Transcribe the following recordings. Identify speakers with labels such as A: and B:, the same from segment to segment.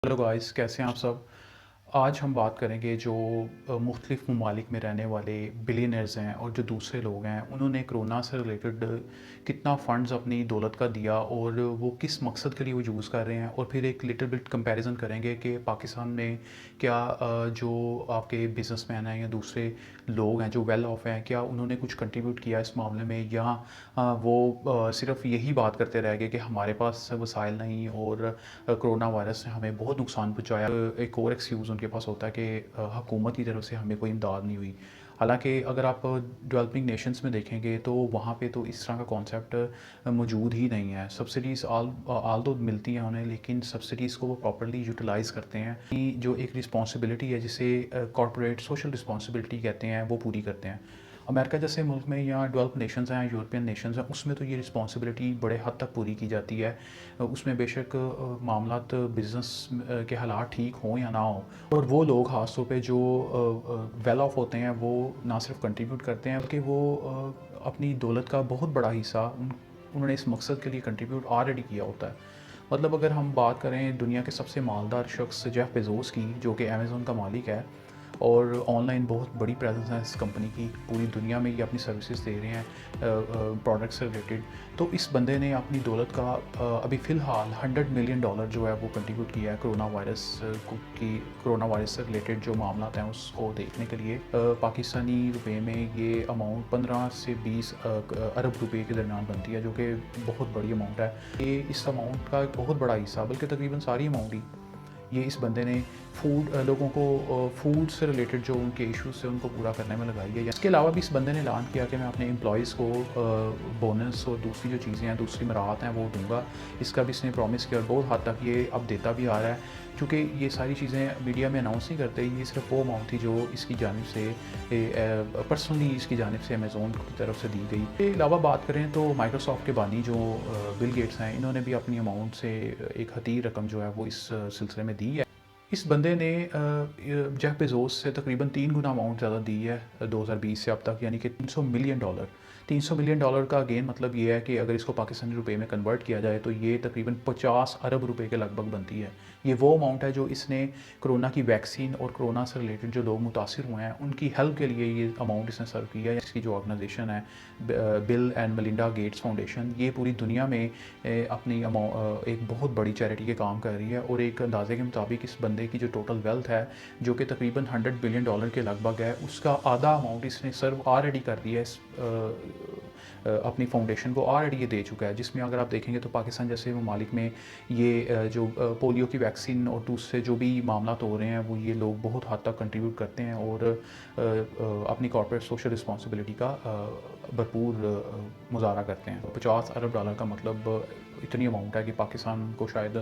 A: Hello guys, कैसे हैं आप सब। आज हम बात करेंगे जो मुख्तलिफ़ ममालिक में रहने वाले बिलियनर्स हैं और जो दूसरे लोग हैं, उन्होंने कोरोना से रिलेटेड कितना फ़ंड्स अपनी दौलत का दिया और वो किस मकसद के लिए वो यूज़ कर रहे हैं। और फिर एक लिटिल बिट कंपैरिजन करेंगे कि पाकिस्तान में क्या जो आपके बिजनेसमैन हैं या दूसरे लोग हैं जो वेल ऑफ हैं, क्या उन्होंने कुछ कंट्रीब्यूट किया इस मामले में, या वो सिर्फ यही बात करते रह गए कि हमारे पास वसाइल नहीं और कोरोना वायरस ने हमें बहुत नुकसान पहुंचाया। एक और एक्सक्यूज़ उनके पास होता है कि हुकूमत की तरफ से हमें कोई इमदाद नहीं हुई। हालांकि अगर आप डेवलपिंग नेशंस में देखेंगे तो वहाँ पे तो इस तरह का कॉन्सेप्ट मौजूद ही नहीं है। सब्सिडीज़ आल तो मिलती हैं उन्हें, लेकिन सब्सिडीज़ को वो प्रॉपरली यूटिलाइज़ करते हैं कि जो एक रिस्पॉन्सिबिलिटी है जिसे कॉरपोरेट सोशल रिस्पॉन्सिबिलिटी कहते हैं वो पूरी करते हैं। अमेरिका जैसे मुल्क में या डेवलप नेशंस हैं, यूरोपियन नेशंस हैं, उसमें तो ये रिस्पॉन्सिबिलिटी बड़े हद तक पूरी की जाती है। उसमें बेशक मामलात बिज़नेस के हालात ठीक हों या ना हों, और वो लोग ख़ास तौर पे जो वेल ऑफ होते हैं वो ना सिर्फ कंट्रीब्यूट करते हैं बल्कि वो अपनी दौलत का बहुत बड़ा हिस्सा उन्होंने इस मकसद के लिए कंट्रीब्यूट ऑलरेडी किया होता है। मतलब अगर हम बात करें दुनिया के सबसे मालदार शख्स जेफ बेजोस की, जो कि अमेज़न का मालिक है और ऑनलाइन बहुत बड़ी प्रेजेंस है इस कंपनी की, पूरी दुनिया में ये अपनी सर्विसेज दे रहे हैं प्रोडक्ट से रिलेटेड। तो इस बंदे ने अपनी दौलत का अभी फ़िलहाल $100 मिलियन जो है वो कंट्रीब्यूट किया है कोरोना वायरस से रिलेटेड जो मामला हैं उसको देखने के लिए। पाकिस्तानी रुपए में ये अमाउंट 15 से 20 अरब रुपए के दरमियान बनती है, जो कि बहुत बड़ी अमाउंट है। ये इस अमाउंट का एक बहुत बड़ा हिस्सा, बल्कि तकरीबन सारी अमाउंट ही ये इस बंदे ने लोगों को फूड से रिलेटेड जो उनके इश्यूज थे उनको पूरा करने में लगाई है। इसके अलावा भी इस बंदे ने ऐलान किया कि मैं अपने एम्प्लॉयज़ को बोनस और दूसरी जो चीज़ें हैं, दूसरी मराहत हैं वो दूंगा। इसका भी इसने प्रॉमिस किया और बहुत हद तक ये अब देता भी आ रहा है। चूँकि ये सारी चीज़ें मीडिया में अनाउंस नहीं करते, ये सिर्फ वो अमाउंट थी जो इसकी जानिब से पर्सनली इसकी जानिब से अमेज़ोन की तरफ से दी गई। इसके अलावा बात करें तो माइक्रोसॉफ्ट के बानी जो बिल गेट्स हैं, इन्होंने भी अपनी अमाउंट से एक हतीर रकम जो है वो इस सिलसिले में दी है। इस बंदे ने जेफ बेजोस से तकरीबन 3 गुना अमाउंट ज़्यादा दी है 2020 से अब तक, यानी कि $300 मिलियन। $300 मिलियन का अगेन मतलब ये है कि अगर इसको पाकिस्तानी रुपए में कन्वर्ट किया जाए तो ये तकरीबन 50 अरब रुपए के लगभग बनती है। ये वो अमाउंट है जो इसने कोरोना की वैक्सीन और कोरोना से रिलेटेड जो लोग मुतासिर हुए हैं उनकी हेल्प के लिए ये अमाउंट इसने सर्व किया है। इसकी जो ऑर्गेनाइजेशन है bill and Melinda Gates foundation, ये पूरी दुनिया में अपनी एक बहुत बड़ी चैरिटी के काम कर रही है। और एक अंदाजे के मुताबिक इस बंदे की जो टोटल वेल्थ है जो कि तकरीबन $100 बिलियन के लगभग है, उसका आधा अमाउंट इसने सर्व ऑलरेडी कर दिया है। अपनी फाउंडेशन को ऑलरेडी ये दे चुका है, जिसमें अगर आप देखेंगे तो पाकिस्तान जैसे ममालिक में ये जो पोलियो की वैक्सीन और दूसरे जो भी मामला हो रहे हैं वो ये लोग बहुत हद तक कंट्रीब्यूट करते हैं और अपनी कॉर्पोरेट सोशल रिस्पॉन्सिबिलिटी का भरपूर मुजाहरा करते हैं। $50 अरब का मतलब इतनी अमाउंट है कि पाकिस्तान को शायद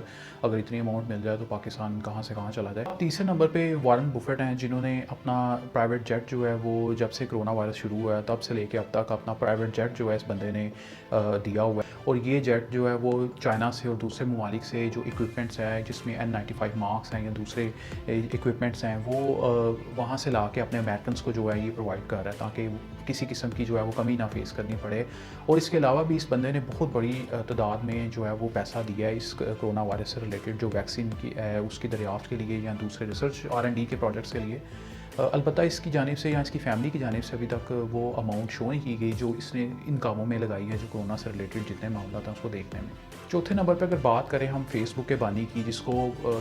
A: अगर इतनी अमाउंट मिल जाए तो पाकिस्तान कहाँ से कहाँ चला जाए। तीसरे नंबर पे वॉरेन बुफेट हैं, जिन्होंने अपना प्राइवेट जेट जो है वो जब से कोरोना वायरस शुरू हुआ है तब से लेके अब तक अपना प्राइवेट जेट जो है इस बंदे ने दिया हुआ है। और ये जेट जो है वो चाइना से और दूसरे ममालिक से जो इक्विपमेंट्स हैं, जिसमें N95 मार्क्स हैं या दूसरे इक्विपमेंट्स हैं, वो वहाँ से ला के अपने अमेरिकन्स को जो है ये प्रोवाइड कर रहा है ताकि किसी किस्म की जो है वो कमी ना फेस करनी पड़े। और इसके अलावा भी इस बंदे ने बहुत बड़ी तादाद में जो है वो पैसा दिया है इस कोरोना वायरस से रिलेटेड जो वैक्सीन की है उसकी दरियाफ्त के लिए या दूसरे रिसर्च R&D के प्रोजेक्ट्स के लिए। अलबत्ता इसकी जानिब से या इसकी फ़ैमिली की जानिब से अभी तक वो अमाउंट शो नहीं की गई जो इसने इन कामों में लगाई है, जो कोरोना से रिलेटेड जितने मामला था उसको देखने में। चौथे नंबर पर अगर बात करें हम फेसबुक के बानी की, जिसको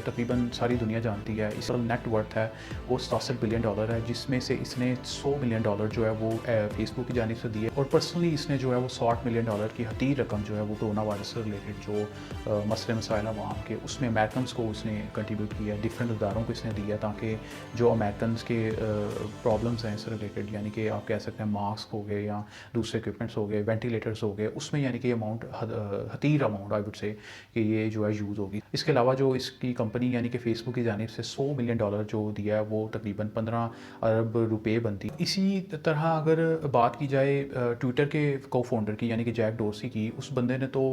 A: तकरीबन सारी दुनिया जानती है, इसका नेट वर्थ है वो $67 बिलियन है, जिसमें से इसने $100 मिलियन जो है वो फेसबुक की जानिब से दिए। और पर्सनली इसने जो है वो $60 मिलियन की हतीर रकम जो है वो कोरोना वायरस से रिलेटेड जो मसले मसाइल वहाँ के उसमें अमेरिकन्स को उसने कंट्रीब्यूट किया है, डिफरेंट इदारों को इसने दिया ताकि जो अमेरिकन्स के प्रॉब्लम्स हैं इससे रिलेटेड, यानी कि आप कह सकते हैं मास्क हो गए या दूसरे इक्विपमेंट्स हो गए, वेंटिलेटर्स हो गए, उसमें यानी कि अमाउंट हतीर अमाउंट आई वुड से कि ये जो है यूज़ होगी। इसके अलावा जो इसकी कंपनी यानी कि फेसबुक की जानिब से $100 मिलियन जो दिया है वो तकरीबन 15 अरब रुपए बनती है। इसी तरह अगर बात की जाए ट्विटर के को फाउंडर की यानी कि जैक डोर्सी की, उस बंदे ने तो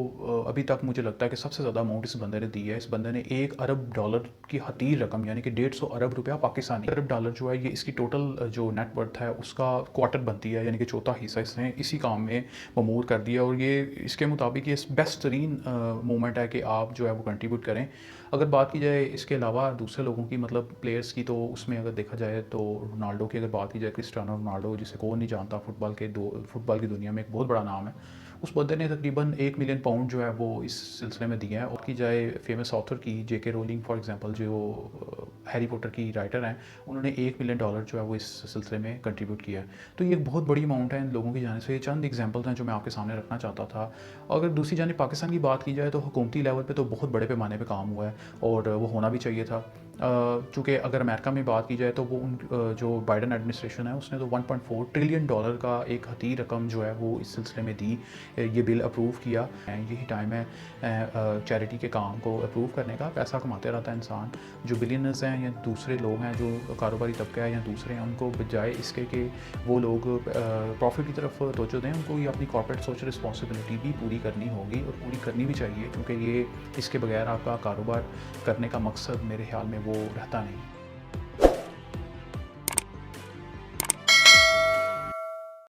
A: अभी तक मुझे लगता है कि सबसे ज़्यादा अमाउंट इस बंदे ने दी है। इस बंदे ने $1 अरब की हतीर रकम यानी कि 150 अरब रुपया पाकिस्तानी अरब डॉलर जो है ये इसकी टोटल जो नेट वर्थ है उसका क्वार्टर बनती है, यानी कि चौथा हिस्सा इसने इसी काम में ममूर कर दिया। और ये इसके मुताबिक ये बेस्ट तरीन مومنٹ ہے کہ آپ جو ہے وہ کنٹریبیوٹ کریں. اگر بات کی جائے اس کے علاوہ دوسرے لوگوں کی مطلب پلیئرس کی، تو اس میں اگر دیکھا جائے تو رونالڈو کی اگر بات کی جائے، کرسٹیانو رونالڈو جسے کون نہیں جانتا، فٹ بال کی دنیا میں ایک بہت بڑا نام ہے. اس بندے نے تقریباً £1 ملین جو ہے وہ اس سلسلے میں دیا ہے. اور کی جائے فیمس آتھر کی، جے کے رولنگ فار ایگزامپل، جو ہیری پوٹر کی رائٹر ہیں، انہوں نے $1 ملین جو ہے وہ اس سلسلے میں کنٹریبیوٹ کیا ہے. تو یہ ایک بہت بڑی اماؤنٹ ہے ان لوگوں کی جانب سے. یہ چند ایگزامپلز ہیں جو میں آپ کے سامنے رکھنا چاہتا تھا. اگر دوسری جانب پاکستان کی بات کی جائے تو حکومتی لیول پہ تو بہت بڑے پیمانے پہ کام ہوا ہے، اور وہ ہونا بھی چاہیے تھا. چونکہ اگر امریکہ میں بات کی جائے تو وہ جو بائیڈن ایڈمنسٹریشن ہے اس نے تو $1.4 ٹریلین کا ایک حقیر رقم جو ہے وہ اس سلسلے میں دی. یہ بل اپروو کیا. یہی ٹائم ہے چیریٹی کے کام کو اپروو کرنے کا. پیسہ کماتے رہتا ہے انسان. جو بلینرز ہیں یا دوسرے لوگ ہیں جو کاروباری طبقہ ہے یا دوسرے ہیں، ان کو بجائے اس کے کہ وہ لوگ پروفٹ کی طرف توجہ دیں، ان کو یہ اپنی کارپوریٹ سوشل رسپانسبلٹی بھی پوری کرنی ہوگی، اور پوری کرنی بھی چاہیے، کیونکہ یہ اس کے بغیر آپ کا کاروبار کرنے کا مقصد میرے خیال میں وہ رہتا نہیں.